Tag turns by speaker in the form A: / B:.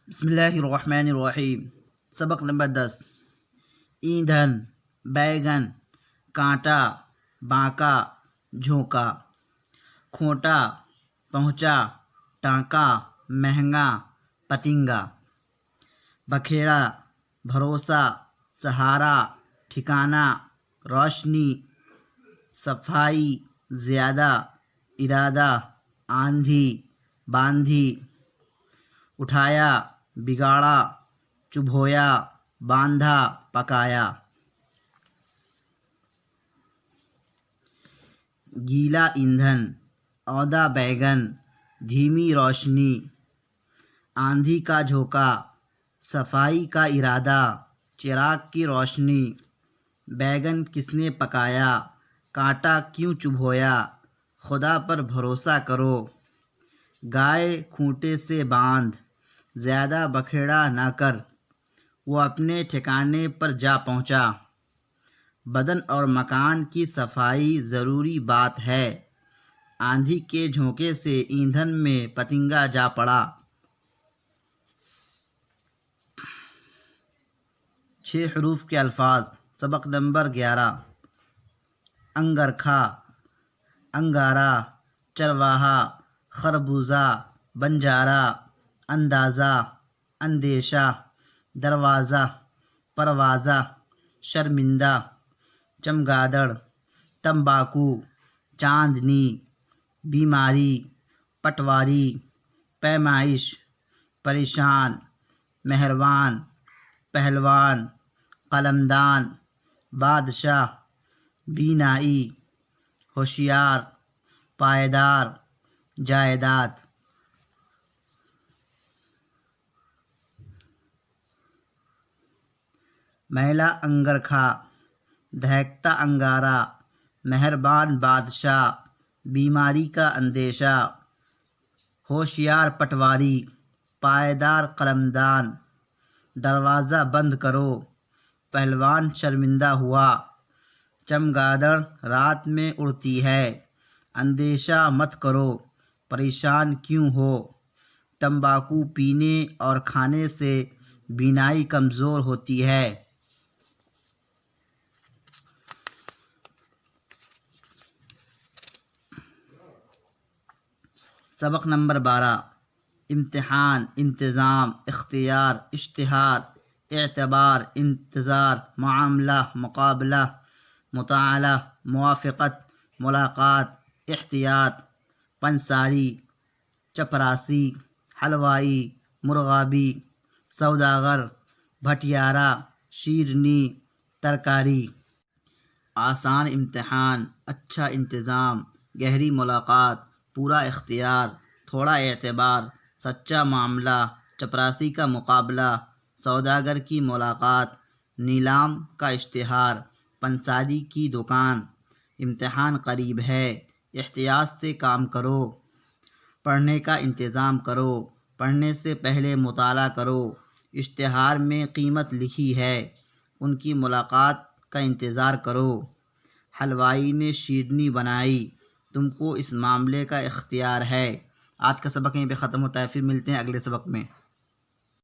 A: بسم اللہ الرحمن الرحیم۔ سبق نمبر 10۔ ایندھن، بیگن، کانٹا، بانکا، جھونکا۔ کھوٹا، پہنچا، ٹانکا، مہنگا، پتنگا۔ بکھیڑا، بھروسہ، سہارا، ٹھکانہ، روشنی۔ صفائی، زیادہ، ارادہ، آندھی، باندھی۔ اٹھایا، بگاڑا، چبھویا، باندھا، پکایا۔ گیلا ایندھن، عہدہ بیگن، دھیمی روشنی۔ آندھی کا جھونکا، صفائی کا ارادہ، چراغ کی روشنی۔ بیگن کس نے پکایا، کانٹا کیوں چبھویا، خدا پر بھروسہ کرو۔ گائے کھوٹے سے باندھ، زیادہ بکھیڑا نہ کر، وہ اپنے ٹھکانے پر جا پہنچا۔ بدن اور مکان کی صفائی ضروری بات ہے، آندھی کے جھونکے سے ایندھن میں پتنگا جا پڑا۔ 6 حروف کے الفاظ۔ سبق نمبر 11۔ انگرکھا، انگارہ، چرواہا، خربوزہ، بنجارہ، اندازہ، اندیشہ، دروازہ، پروازہ، شرمندہ، چمگادڑ، تمباکو، چاندنی، بیماری، پٹواری، پیمائش، پریشان، مہربان، پہلوان، قلمدان، بادشاہ، بینائی، ہوشیار، پائیدار، جائیداد۔ میلا انگرکھا، دہکتا انگارہ، مہربان بادشاہ، بیماری کا اندیشہ، ہوشیار پٹواری، پائیدار قلمدان۔ دروازہ بند کرو، پہلوان شرمندہ ہوا۔ چمگادڑ رات میں اڑتی ہے، اندیشہ مت کرو، پریشان کیوں ہو۔ تمباکو پینے اور کھانے سے بینائی کمزور ہوتی ہے۔ سبق نمبر 12۔ امتحان، انتظام، اختیار، اشتہار، اعتبار، انتظار، معاملہ، مقابلہ، مطالعہ، موافقت، ملاقات، احتیاط۔ پنساری، چپراسی، حلوائی، مرغابی، سوداگر، بھٹیارا، شیرنی، ترکاری۔ آسان امتحان، اچھا انتظام، گہری ملاقات، پورا اختیار، تھوڑا اعتبار، سچا معاملہ، چپراسی کا مقابلہ، سوداگر کی ملاقات، نیلام کا اشتہار، پنساری کی دکان۔ امتحان قریب ہے، احتیاط سے کام کرو۔ پڑھنے کا انتظام کرو، پڑھنے سے پہلے مطالعہ کرو۔ اشتہار میں قیمت لکھی ہے، ان کی ملاقات کا انتظار کرو۔ حلوائی نے شیرنی بنائی، تم کو اس معاملے کا اختیار ہے۔ آج کا سبق یہیں پہ ختم ہوتا ہے، پھر ملتے ہیں اگلے سبق میں۔